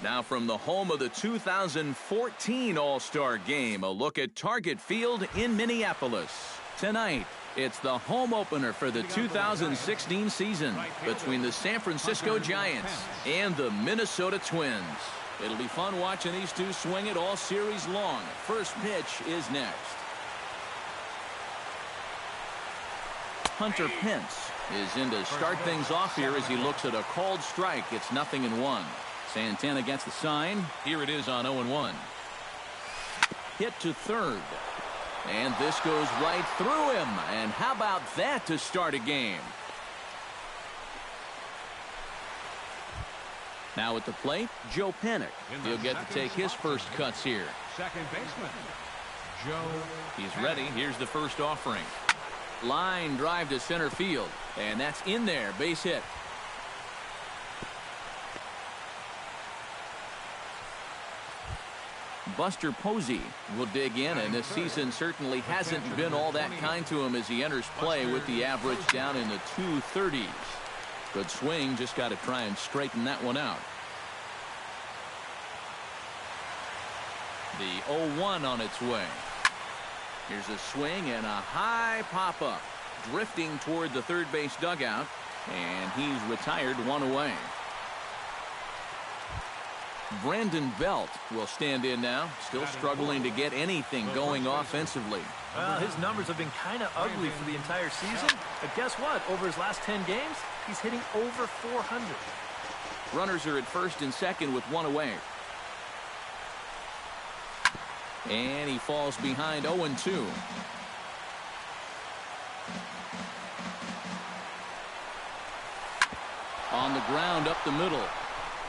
Now from the home of the 2014 All-Star Game, a look at Target Field in Minneapolis. Tonight, it's the home opener for the 2016 season between the San Francisco Giants and the Minnesota Twins. It'll be fun watching these two swing it all series long. First pitch is next. Hunter Pence is in to start things off here as he looks at a called strike. It's 0-1. Santana gets the sign. Here it is on 0-1. Hit to third. And this goes right through him. And how about that to start a game? Now at the plate, Joe Panik. He'll get to take his first cuts here. Second baseman, Joe. He's ready. Here's the first offering. Line drive to center field. And that's in there. Base hit. Buster Posey will dig in, and this season certainly hasn't been all that kind to him as he enters play with the average down in the 230s. Good swing, just got to try and straighten that one out. The 0-1 on its way. Here's a swing and a high pop-up. Drifting toward the third base dugout, and he's retired, one away. Brandon Belt will stand in now, still struggling to get anything going offensively. Well, his numbers have been kind of ugly for the entire season, but guess what? Over his last 10 games, he's hitting over 400. Runners are at first and second with one away. And he falls behind 0-2. On the ground up the middle.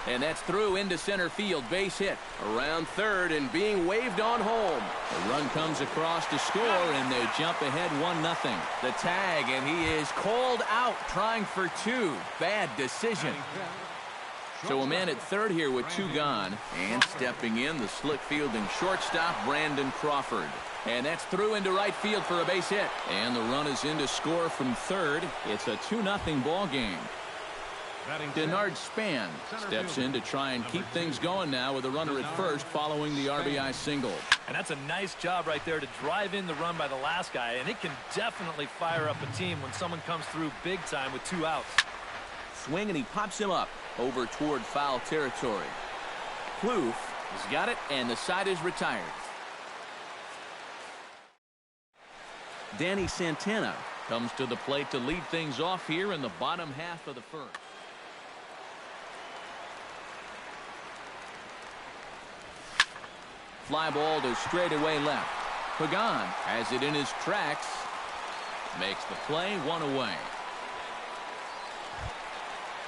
And that's through into center field. Base hit around third and being waved on home. The run comes across to score, and they jump ahead 1-0. The tag, and he is called out trying for two. Bad decision. So a man at third here with two gone. And stepping in, the slick fielding shortstop, Brandon Crawford. And that's through into right field for a base hit. And the run is in to score from third. It's a 2-0 ball game. Denard Span steps in to try and keep things going now with a runner at first following the RBI single. And that's a nice job right there to drive in the run by the last guy, and it can definitely fire up a team when someone comes through big time with two outs. Swing, and he pops him up over toward foul territory. Plouffe has got it, and the side is retired. Danny Santana comes to the plate to lead things off here in the bottom half of the first. Fly ball to straightaway left. Pagan has it in his tracks. Makes the play, one away.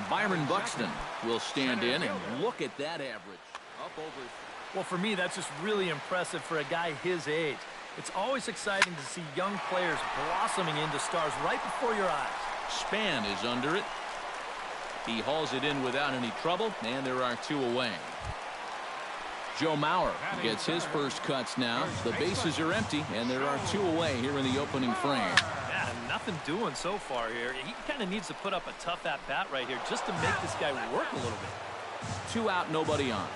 Byron Buxton will stand in, and look at that average. Up over. Well, for me, that's just really impressive for a guy his age. It's always exciting to see young players blossoming into stars right before your eyes. Span is under it. He hauls it in without any trouble, and there are two away. Joe Mauer gets his first cuts now. The bases are empty, and there are two away here in the opening frame. Yeah, nothing doing so far here. He kind of needs to put up a tough at-bat right here just to make this guy work a little bit. 2 out, nobody on.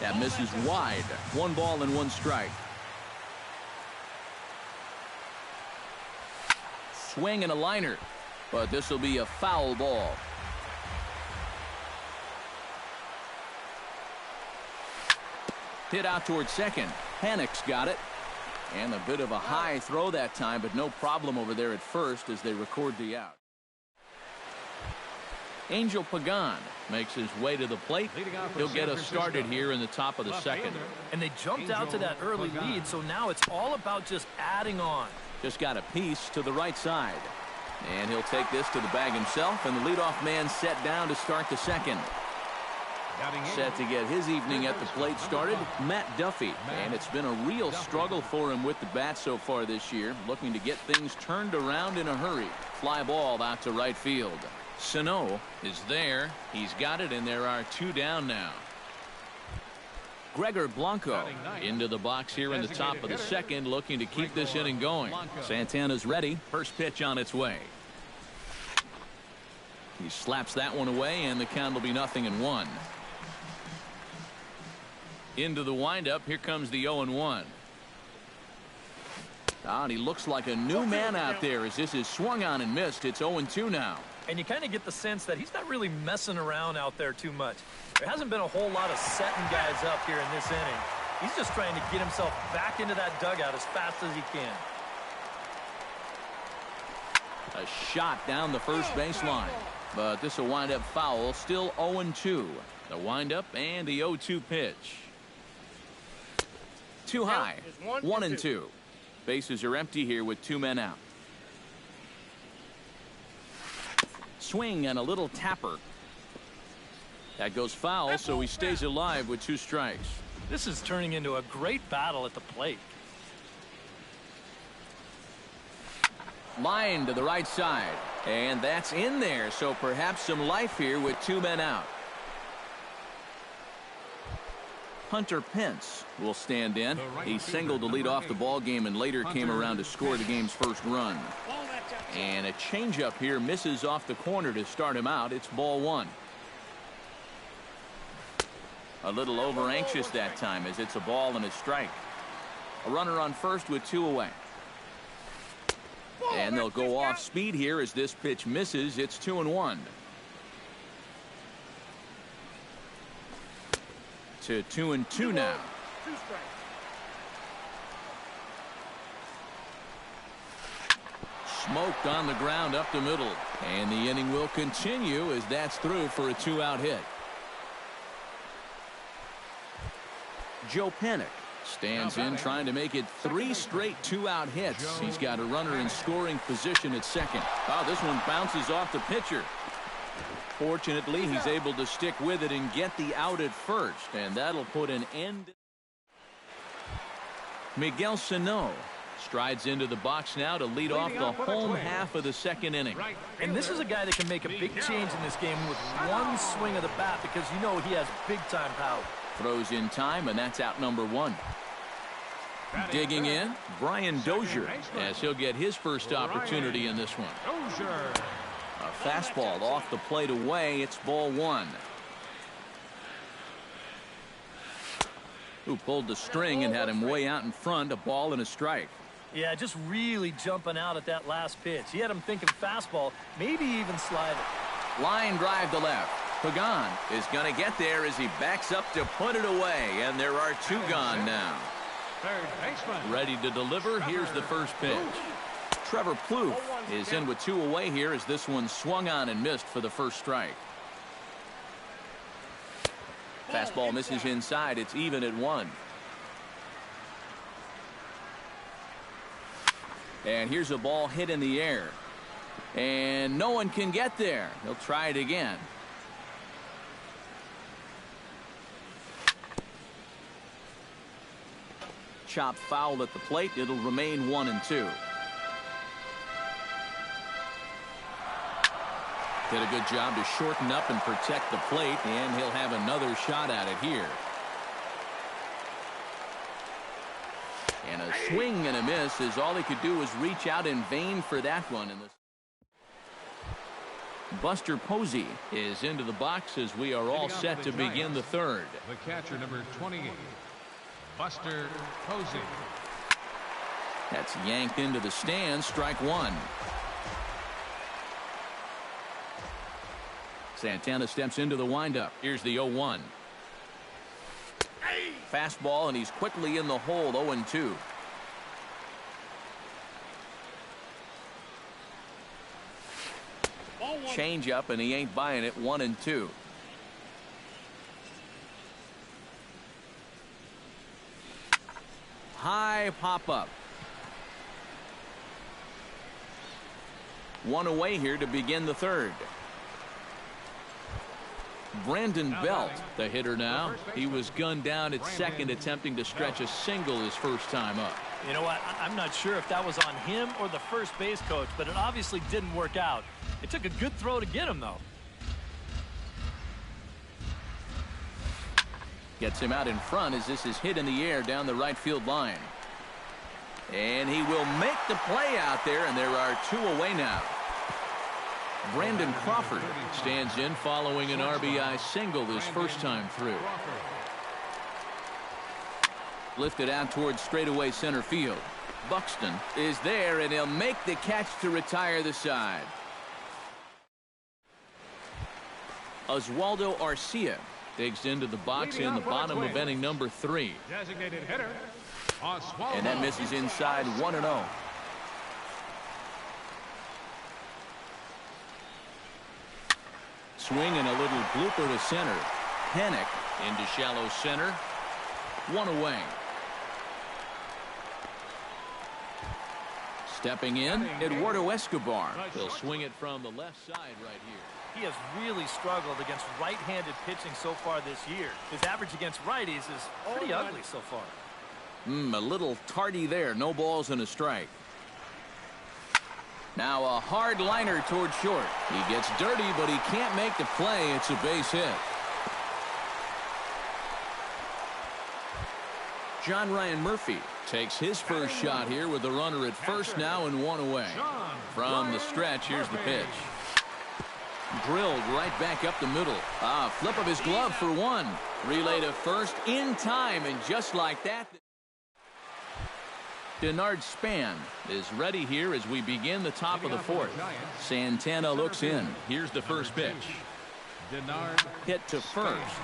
That misses wide. 1 ball and 1 strike. Swing and a liner, but this will be a foul ball. Hit out towards second. Panik's got it. And a bit of a high throw that time, but no problem over there at first as they record the out. Angel Pagan makes his way to the plate. He'll get us started here in the top of the second. And they jumped out to that early lead, so now it's all about just adding on. Just got a piece to the right side. And he'll take this to the bag himself, and the leadoff man set down to start the second. Set to get his evening at the plate started, Matt Duffy. And it's been a real struggle for him with the bat so far this year, looking to get things turned around in a hurry. Fly ball out to right field. Sano is there. He's got it, and there are 2 down now. Gregor Blanco into the box here in the top of the second, looking to keep this inning going. Santana's ready. First pitch on its way. He slaps that one away, and the count will be 0-1. Into the windup. Here comes the 0-1. And he looks like a new man out there as this is swung on and missed. It's 0-2 now. And you kind of get the sense that he's not really messing around out there too much. There hasn't been a whole lot of setting guys up here in this inning. He's just trying to get himself back into that dugout as fast as he can. A shot down the first baseline. But this will wind up foul. Still 0-2. The windup and the 0-2 pitch. Too high. 1-2. Bases are empty here with 2 men out. Swing and a little tapper. That goes foul, so he stays alive with 2 strikes. This is turning into a great battle at the plate. Line to the right side. And that's in there, so perhaps some life here with 2 men out. Hunter Pence will stand in. He singled to lead off the ball game and later came around to score the game's first run. And a changeup here misses off the corner to start him out. It's ball 1. A little over anxious that time as it's a ball and a strike. A runner on first with 2 away. And they'll go off speed here as this pitch misses. It's 2-1. To 2-2 now. Smoked on the ground up the middle. And the inning will continue as that's through for a 2-out hit. Joe Panik stands in trying to make it 3 straight 2-out hits. He's got a runner in scoring position at second. Oh, this one bounces off the pitcher. Fortunately, he's able to stick with it and get the out at first, and that'll put an end. Miguel Sano strides into the box now to lead off the home half of the second inning. And this is a guy that can make a big change in this game with one swing of the bat because you know he has big-time power. Throws in time, and that's out number 1. Digging in, Brian Dozier, as he'll get his first opportunity in this one. A fastball off the plate away. It's ball 1. Who pulled the string and had him way out in front. A ball and a strike. Yeah, just really jumping out at that last pitch. He had him thinking fastball, maybe even slider. Line drive to left. Pagan is going to get there as he backs up to put it away, and there are 2 gone now. Ready to deliver. Here's the first pitch. Trevor Plouffe is in with 2 away here as this one swung on and missed for the first strike. Fastball misses inside. It's even at 1. And here's a ball hit in the air. And no one can get there. He'll try it again. Chop foul at the plate. It'll remain 1-2. Did a good job to shorten up and protect the plate, and he'll have another shot at it here. And a swing and a miss as all he could do was reach out in vain for that one. Buster Posey is into the box as we are all set to begin the third. The catcher, number 28, Buster Posey. That's yanked into the stands. Strike 1. Santana steps into the windup. Here's the 0-1. Fastball, and he's quickly in the hole. 0-2. Change up, and he ain't buying it. 1-2. High pop up. 1 away here to begin the third. Brandon Belt, the hitter now. He was gunned down at second, attempting to stretch a single his first time up. You know what? I'm not sure if that was on him or the first base coach, but it obviously didn't work out. It took a good throw to get him, though. Gets him out in front as this is hit in the air down the right field line. And he will make the play out there, and there are 2 away now. Brandon Crawford stands in following an RBI single his first time through. Lifted out towards straightaway center field. Buxton is there, and he'll make the catch to retire the side. Oswaldo Arcia digs into the box in the bottom of inning number 3. Designated hitter, And that misses inside 1-0. Swing and a little blooper to center. Panic into shallow center. 1 away. Stepping in, Eduardo Escobar. He'll swing it from the left side right here. He has really struggled against right-handed pitching so far this year. His average against righties is pretty ugly so far. A little tardy there. No balls and a strike. Now a hard liner toward short. He gets dirty, but he can't make the play. It's a base hit. John Ryan Murphy takes his first shot here with the runner at first now and 1 away. From the stretch, here's the pitch. Drilled right back up the middle. Flip of his glove for 1. Relay to first in time, and just like that, Denard Span is ready here as we begin the top of the 4th. Santana looks in. Here's the first pitch. Hit to first.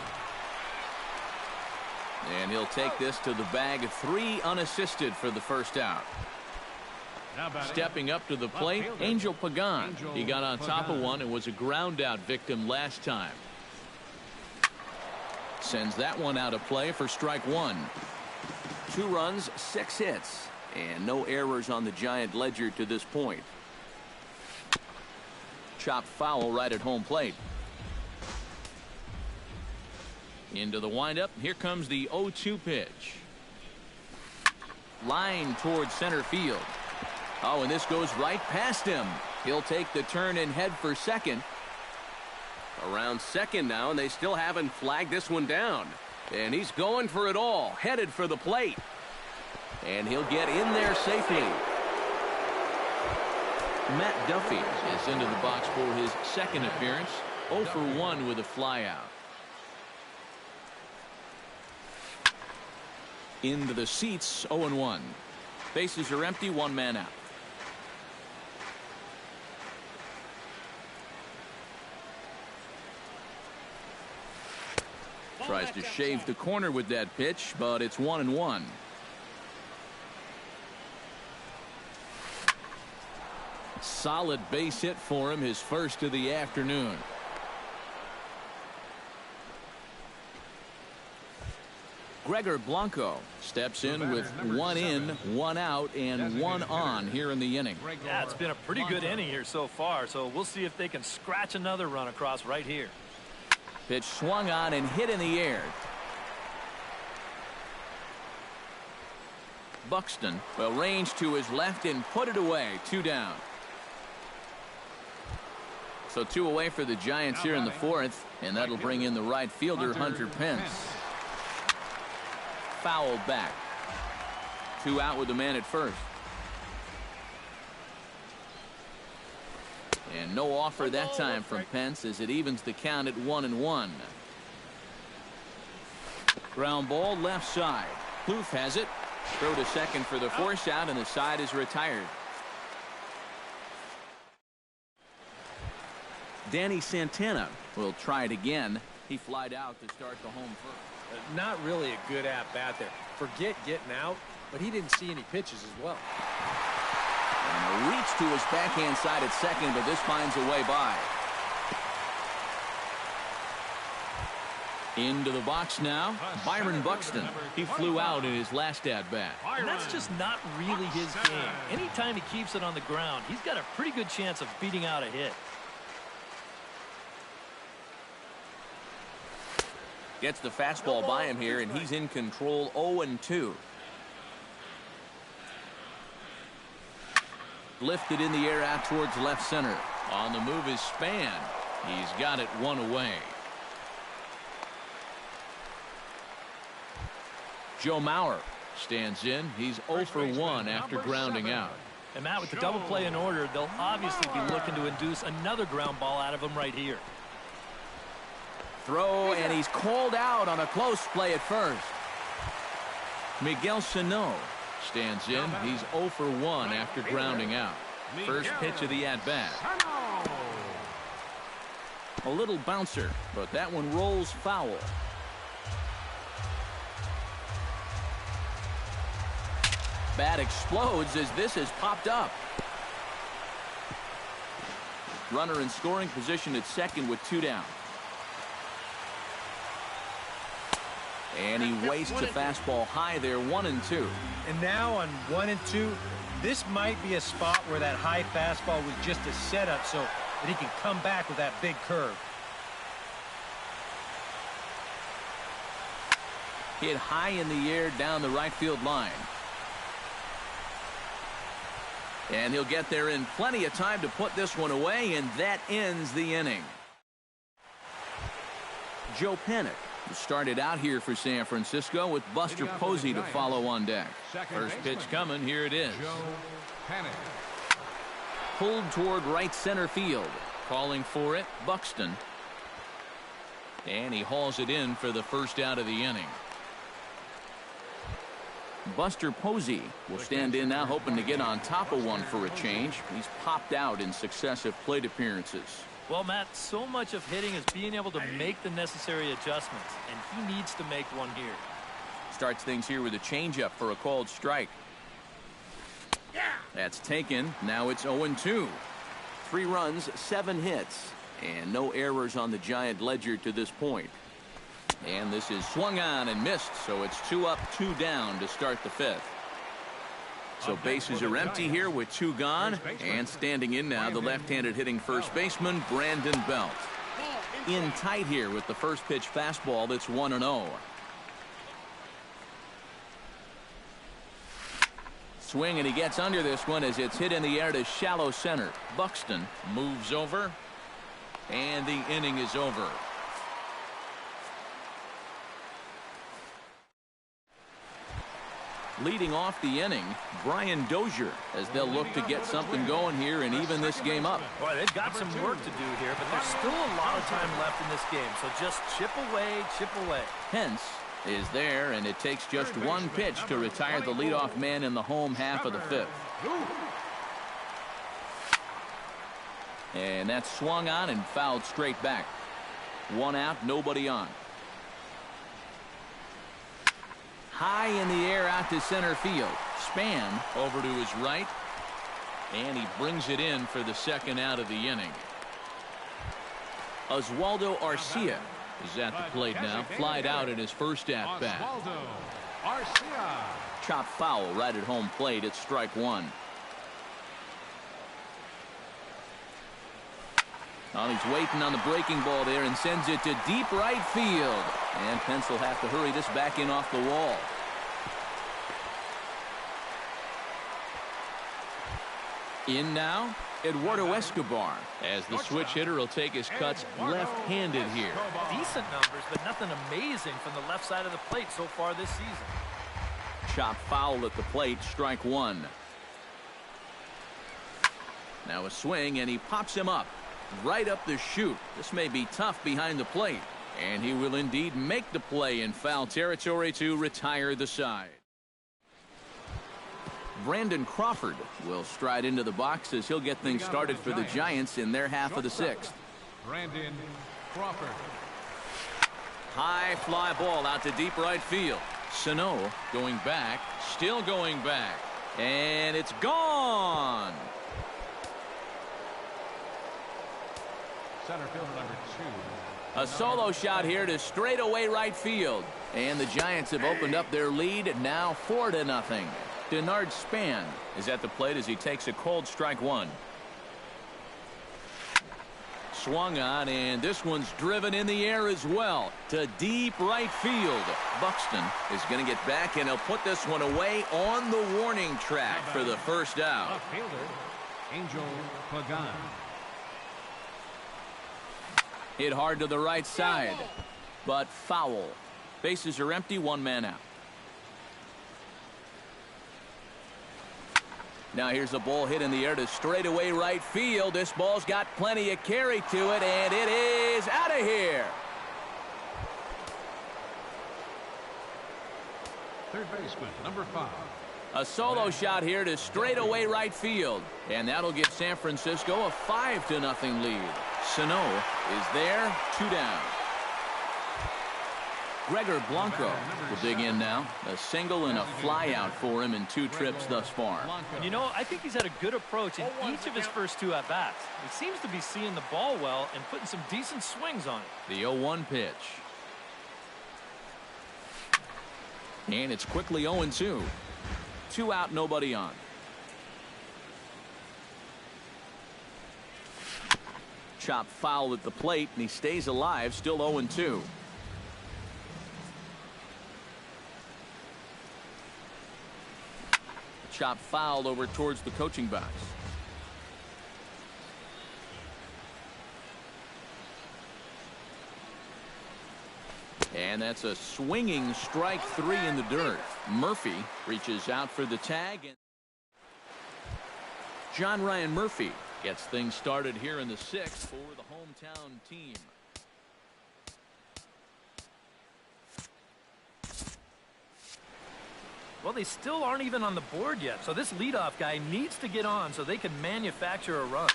And he'll take this to the bag. 3 unassisted for the first out. Stepping up to the plate, Angel Pagan. He got on top of one and was a ground out victim last time. Sends that one out of play for strike 1. 2 runs, 6 hits, and no errors on the Giant ledger to this point. Chopped foul right at home plate. Into the windup. Here comes the 0-2 pitch. Line towards center field. Oh, and this goes right past him. He'll take the turn and head for second. Around second now, and they still haven't flagged this one down. And he's going for it all, headed for the plate. And he'll get in there safely. Matt Duffy is into the box for his second appearance. 0 for 1 with a flyout. Into the seats, 0-1. Bases are empty, 1 man out. Tries to shave the corner with that pitch, but it's 1-1. Solid base hit for him, his first of the afternoon. Gregor Blanco steps in with 1 in, 1 out, and 1 on here in the inning. Yeah, it's been a pretty good inning here so far, so we'll see if they can scratch another run across right here. Pitch swung on and hit in the air. Buxton will range to his left and put it away. 2 down. So 2 away for the Giants here in the 4th, and that'll bring in the right fielder, Hunter Pence. Foul back. 2 out with the man at first. And no offer that time from Pence as it evens the count at 1-1. Ground ball left side. Plouffe has it. Throw to second for the force out, and the side is retired. Danny Santana will try it again. He flied out to start the home first. Not really a good at-bat there. Forget getting out, but he didn't see any pitches as well. And a reach to his backhand side at second, but this finds a way by. Into the box now, Byron Buxton. He flew out in his last at-bat. And that's just not really his game. Anytime he keeps it on the ground, he's got a pretty good chance of beating out a hit. Gets the fastball by him here, and he's in control. 0-2. Lifted in the air out towards left center. On the move is Span. He's got it 1 away. Joe Mauer stands in. He's 0 for 1 after grounding out. And, Matt, with the double play in order, they'll obviously be looking to induce another ground ball out of him right here. Throw, and he's called out on a close play at first. Miguel Sano stands in. He's 0 for 1 after grounding out. First pitch of the at-bat. A little bouncer, but that one rolls foul. Bat explodes as this has popped up. Runner in scoring position at second with 2 down. And he wastes a fastball high there, 1-2. And now on 1-2, this might be a spot where that high fastball was just a setup so that he can come back with that big curve. Hit high in the air down the right field line. And he'll get there in plenty of time to put this one away, and that ends the inning. Joe Panik started out here for San Francisco with Buster Posey to follow on deck. First pitch coming. Here it is. Pulled toward right center field. Calling for it, Buxton. And he hauls it in for the first out of the inning. Buster Posey will stand in now, hoping to get on top of one for a change. He's popped out in successive plate appearances. Well, Matt, so much of hitting is being able to make the necessary adjustments, and he needs to make one here. Starts things here with a changeup for a called strike. That's taken. Now it's 0-2. 3 runs, 7 hits, and no errors on the Giant ledger to this point. And this is swung on and missed, so it's 2 up, 2 down to start the 5th. So bases are empty here with 2 gone, and standing in now the left-handed hitting first baseman Brandon Belt. In tight here with the first pitch fastball that's 1-0. Swing, and he gets under this one as it's hit in the air to shallow center. Buxton moves over, and the inning is over. Leading off the inning, Brian Dozier, as they'll look to get something going here and even this game up. Boy, they've got some work to do here, but there's still a lot of time left in this game, so just chip away, chip away. Pence is there, and it takes just 1 pitch to retire the leadoff man in the home half of the 5th. And that's swung on and fouled straight back. 1 out, nobody on. High in the air out to center field. Span over to his right, and he brings it in for the second out of the inning. Oswaldo Arcia is at the plate now. Flied out in his first at bat. Chop foul right at home plate. It's strike 1. Well, he's waiting on the breaking ball there and sends it to deep right field. And Pence will have to hurry this back in off the wall. In now, Eduardo Escobar, as the switch hitter will take his cuts left-handed here. Decent numbers, but nothing amazing from the left side of the plate so far this season. Chop foul at the plate, strike 1. Now a swing, and he pops him up. Right up the chute. This may be tough behind the plate. And he will indeed make the play in foul territory to retire the side. Brandon Crawford will stride into the box as he'll get things started for the Giants in their half of the 6th. Brandon Crawford. High fly ball out to deep right field. Sano going back, still going back, and it's gone. Center fielder number 2. A solo shot here to straightaway right field. And the Giants have opened up their lead now 4-0. Denard Span is at the plate as he takes a cold strike 1. Swung on, and this one's driven in the air as well to deep right field. Buxton is going to get back, and he'll put this one away on the warning track for the first out. Left fielder, Angel Pagan. Hit hard to the right side, but foul. Bases are empty, 1 man out. Now here's a ball hit in the air to straightaway right field. This ball's got plenty of carry to it, and it is out of here. Third baseman, number 5. A solo shot here to straightaway right field, and that'll give San Francisco a 5-0 lead. Sano is there, 2 down. Gregor Blanco will dig in now. A single and a fly out for him in 2 trips thus far. And you know, I think he's had a good approach in each of his first 2 at-bats. He seems to be seeing the ball well and putting some decent swings on it. The 0-1 pitch. And it's quickly 0-2. 2 out, nobody on. Chop foul at the plate, and he stays alive, still 0-2. Chop foul over towards the coaching box. And that's a swinging strike 3 in the dirt. Murphy reaches out for the tag. And John Ryan Murphy gets things started here in the 6th for the hometown team. Well, they still aren't even on the board yet, so this leadoff guy needs to get on so they can manufacture a run.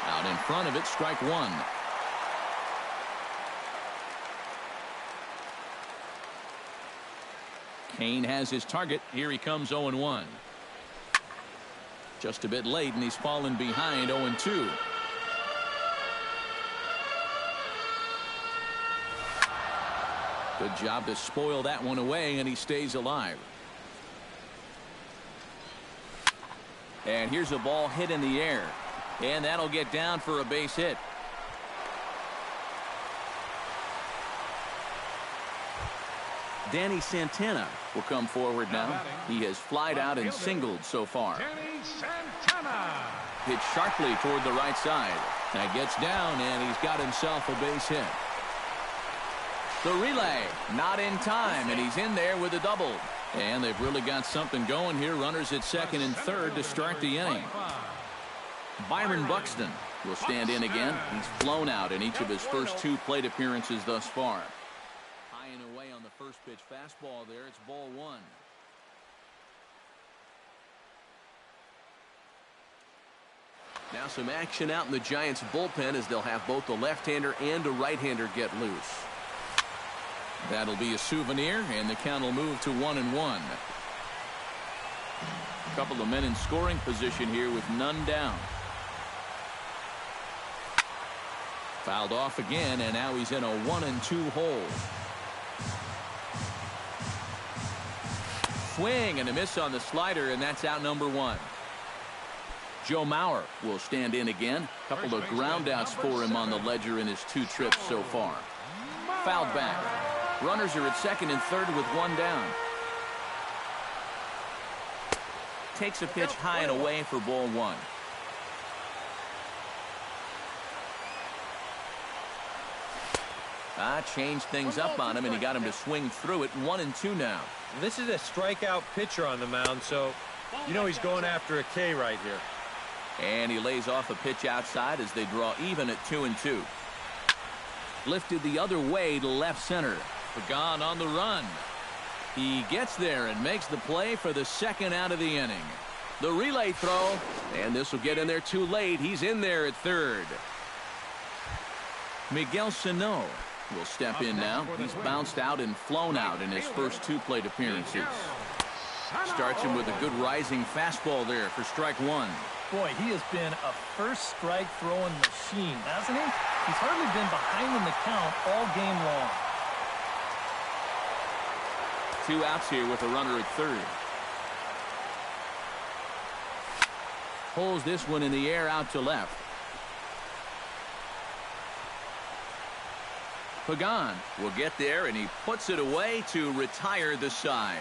Out in front of it, strike 1. Kane has his target. Here he comes, 0-1. Just a bit late, and he's fallen behind, 0-2. Good job to spoil that one away, and he stays alive. And here's a ball hit in the air, and that'll get down for a base hit. Danny Santana will come forward now. He has flied out and singled so far. Danny Santana. Hit sharply toward the right side. That gets down, and he's got himself a base hit. The relay not in time, and he's in there with a double. And they've really got something going here. Runners at 2nd and 3rd to start the inning. Byron Buxton will stand in again. He's flown out in each of his first 2 plate appearances thus far. High and away on the first pitch fastball there. It's ball 1. Now some action out in the Giants bullpen as they'll have both a left-hander and a right-hander get loose. That'll be a souvenir, and the count will move to 1-1. A couple of men in scoring position here with none down. Fouled off again, and now he's in a 1-2 hole. Swing and a miss on the slider, and that's out number 1. Joe Mauer will stand in again. A couple of ground outs for him on the ledger in his 2 trips so far. Fouled back. Runners are at 2nd and 3rd with 1 down. Takes a pitch high and away for ball 1. Changed things up on him, and he got him to swing through it. 1-2 now. This is a strikeout pitcher on the mound, so you know he's going after a K right here. And he lays off a pitch outside as they draw even at 2-2. Lifted the other way to left center. Pagan on the run. He gets there and makes the play for the 2nd out of the inning. The relay throw, and this will get in there too late. He's in there at 3rd. Miguel Sano will step in now. He's bounced out and flown out in his first 2 plate appearances. Starts him with a good rising fastball there for strike 1. Boy, he has been a first strike throwing machine, hasn't he? He's hardly been behind in the count all game long. 2 outs here with a runner at 3rd. Pulls this one in the air out to left. Pagan will get there, and he puts it away to retire the side.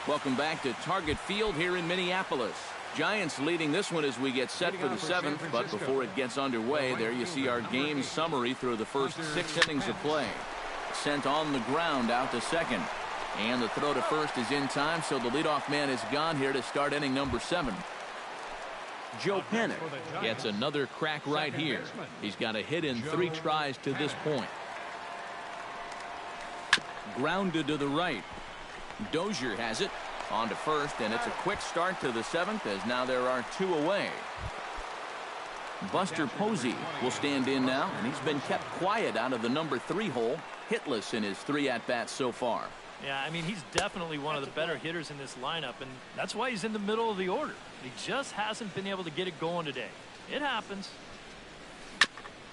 Welcome back to Target Field here in Minneapolis. Giants leading this one as we get set for the 7th, but before it gets underway, there you see our game summary through the first 6 innings of play. Sent on the ground out to 2nd. And the throw to first is in time, so the leadoff man is gone here to start inning number 7. Joe Pennick gets another crack right here. He's got a hit in 3 tries to this point. Grounded to the right. Dozier has it on to first, and it's a quick start to the 7th as now there are 2 away. Buster Posey will stand in now, and he's been kept quiet out of the number 3 hole, hitless in his 3 at-bats so far. Yeah, I mean, he's definitely one of the better hitters in this lineup, and that's why he's in the middle of the order. He just hasn't been able to get it going today. It happens.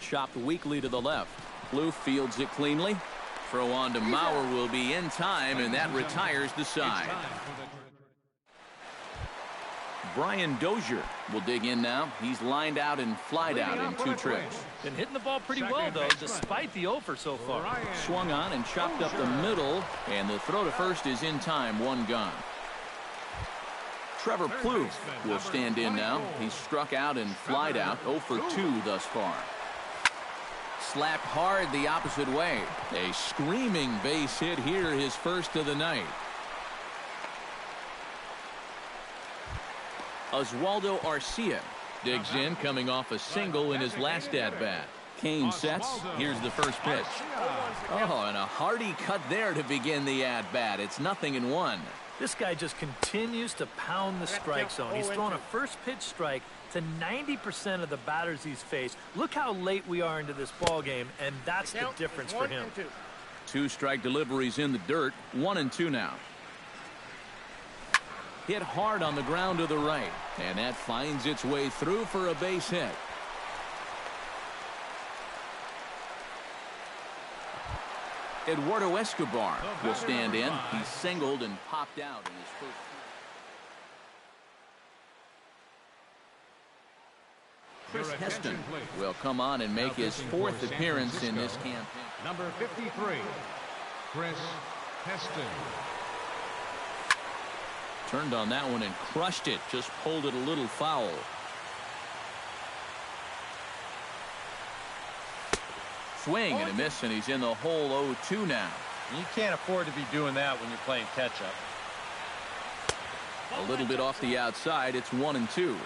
Chopped weakly to the left. Blue fields it cleanly. Throw on to Mauer will be in time, and that retires the side. Brian Dozier will dig in now. He's lined out and flied out in 2 trips. Been hitting the ball pretty well, though, despite the offer so far. Swung on and chopped up the middle, and the throw to first is in time, 1 gone. Trevor Plouffe will stand in now. He's struck out and flied out, 0 for 2 thus far. Slapped hard the opposite way. A screaming base hit here, his first of the night. Oswaldo Arcia digs in, coming off a single in his last at-bat. Kane sets. Here's the first pitch. Oh, and a hearty cut there to begin the at-bat. It's 0-1. This guy just continues to pound the strike zone. He's thrown a first pitch strike to 90% of the batters he's faced. Look how late we are into this ball game, and that's the difference for him. 2 strike deliveries in the dirt. 1-2 now. Hit hard on the ground to the right, and that finds its way through for a base hit. Eduardo Escobar will stand in. He singled and popped out in his first. Chris Heston will come on and make his 4th appearance in this campaign. Number 53, Chris Heston. Turned on that one and crushed it. Just pulled it a little foul. Swing and a miss, and he's in the hole 0-2 now. You can't afford to be doing that when you're playing catch-up. A little bit off the outside. It's 1-2.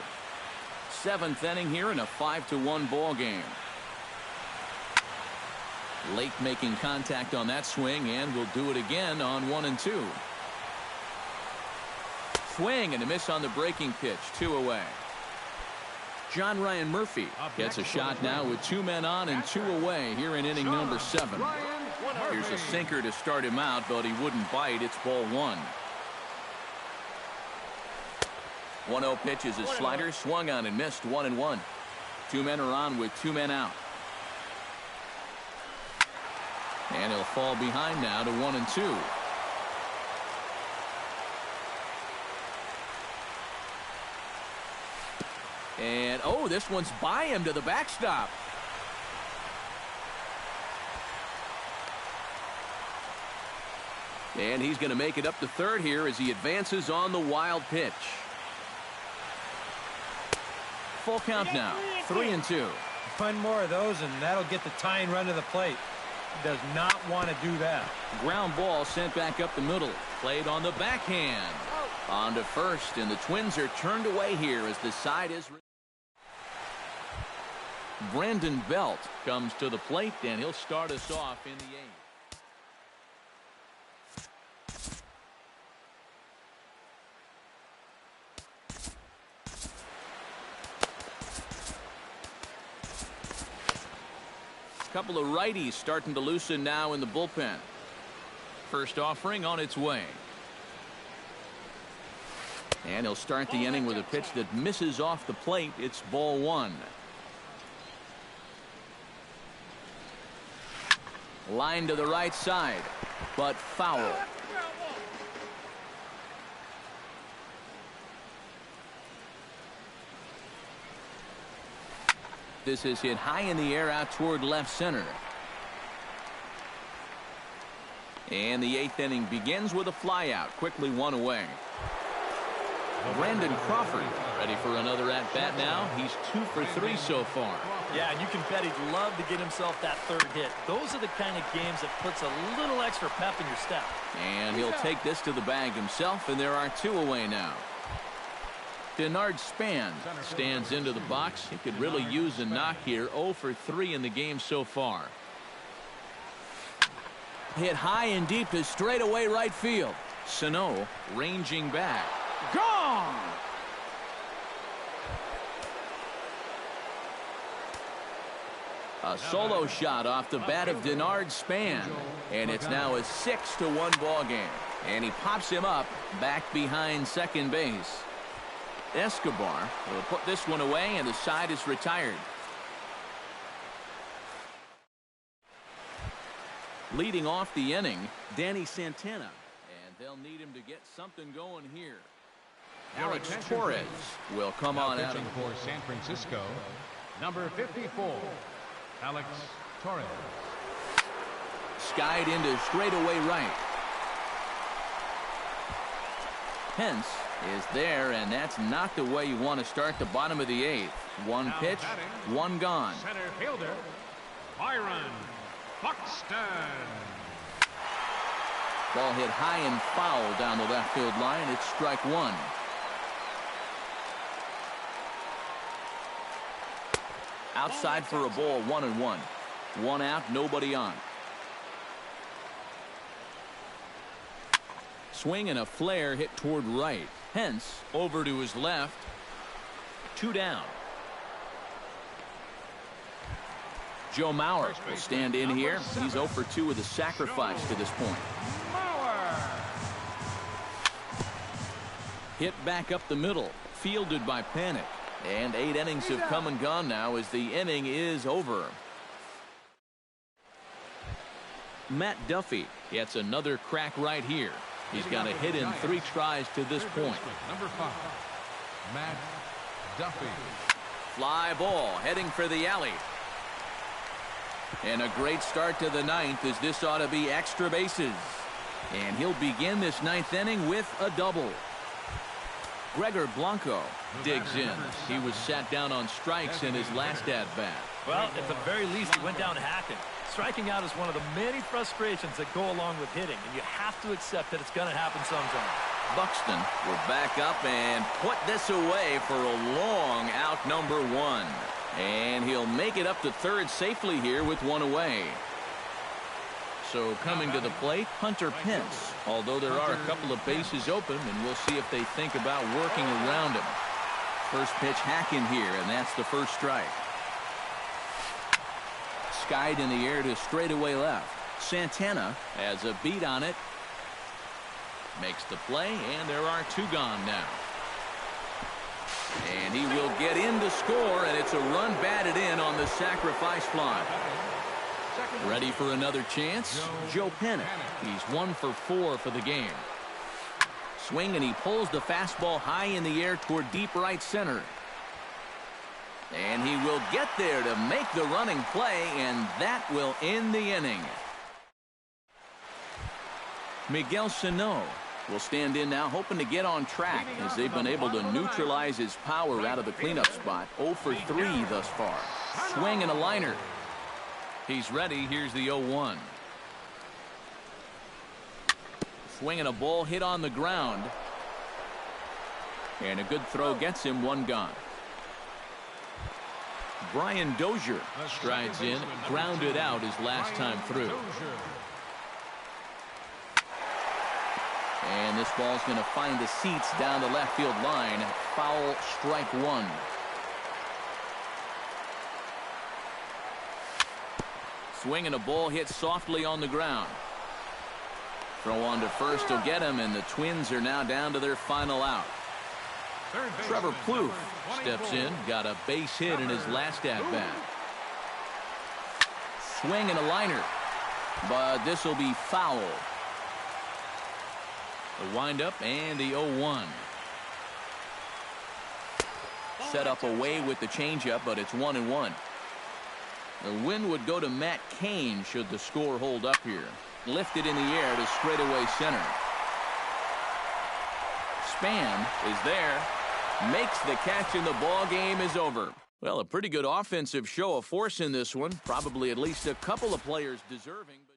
7th inning here in a 5-1 ball game. Late making contact on that swing, and will do it again on 1-2. Swing and a miss on the breaking pitch. 2 away. John Ryan Murphy gets a shot now with 2 men on and 2 away here in inning number 7. Here's a sinker to start him out, but he wouldn't bite. It's ball 1. 1-0 pitch is a slider, swung on and missed. 1-1. 2 men are on with 2 men out. And he'll fall behind now to 1-2. And, oh, this one's by him to the backstop. And he's going to make it up to third here as he advances on the wild pitch. Full count now, 3-2. One more of those, and that'll get the tying run to the plate. He does not want to do that. Ground ball sent back up the middle. Played on the backhand. On to first, and the Twins are turned away here as the side is. Brandon Belt comes to the plate, and he'll start us off in the 8th. Couple of righties starting to loosen now in the bullpen. First offering on its way. And he'll start the inning with a pitch that misses off the plate. It's ball 1. Line to the right side, but foul. This is hit high in the air out toward left center. And the 8th inning begins with a flyout. Quickly 1 away. Brandon Crawford ready for another at-bat now. He's 2 for 3 so far. Yeah, and you can bet he'd love to get himself that third hit. Those are the kind of games that puts a little extra pep in your step. And he'll take this to the bag himself, and there are 2 away now. Denard Span stands into the box. He could really use a knock here. 0 for 3 in the game so far. Hit high and deep to straightaway right field. Sano ranging back. Gone! A solo shot off the bat of Denard Span. And it's now a 6-1 ball game. And he pops him up back behind second base. Escobar will put this one away, and the side is retired. Leading off the inning, Danny Santana. And they'll need him to get something going here. Alex Torres will come on out for San Francisco, number 54, Alex Torres. Skied into straightaway right. Pence is there, and that's not the way you want to start the bottom of the 8th. One pitch, one gone. Center fielder, Byron Buxton. Ball hit high and foul down the left field line. It's strike 1. Outside for a ball, 1-1. 1 out, nobody on. Swing and a flare hit toward right. Hence over to his left. 2 down. Joe Mauer will stand in here. He's 0 for 2 with a sacrifice to this point. Hit back up the middle. Fielded by Panic. And 8 innings have come and gone now as the inning is over. Matt Duffy gets another crack right here. He's got a hit in 3 tries to this point. Number 5, Matt Duffy. Fly ball heading for the alley. And a great start to the 9th, as this ought to be extra bases. And he'll begin this 9th inning with a double. Gregor Blanco digs in. He was sat down on strikes in his last at-bat. Well, at the very least, he went down hacking. Striking out is one of the many frustrations that go along with hitting, and you have to accept that it's going to happen sometime. Buxton will back up and put this away for a long out, number 1. And he'll make it up to third safely here with 1 away. So coming to the plate, Hunter Pence. Although there are a couple of bases open, and we'll see if they think about working around him. First pitch hacking here, and that's the first strike. Skied in the air to straightaway left. Santana has a beat on it. Makes the play, and there are 2 gone now. And he will get in to score, and it's a run batted in on the sacrifice fly. Ready for another chance? Joe Panic. He's 1 for 4 for the game. Swing, and he pulls the fastball high in the air toward deep right center. And he will get there to make the running play, and that will end the inning. Miguel Sano will stand in now, hoping to get on track, as they've been able to neutralize his power out of the cleanup spot. 0 for 3 thus far. Swing and a liner. He's ready. Here's the 0-1. Swing and a ball hit on the ground. And a good throw gets him 1 gone. Brian Dozier strides in, grounded out his last time through. And this ball's going to find the seats down the left field line. Foul, strike 1. Swing and a ball hit softly on the ground. Throw on to first will get him, and the Twins are now down to their final out. Trevor Plouffe steps in, got a base hit in his last at-bat. Swing and a liner, but this will be foul. The windup and the 0-1. Set up away with the changeup, but it's 1-1. The win would go to Matt Cain should the score hold up here. Lifted in the air to straightaway center. Span is there. Makes the catch, and the ball game is over. Well, a pretty good offensive show of force in this one. Probably at least a couple of players deserving. But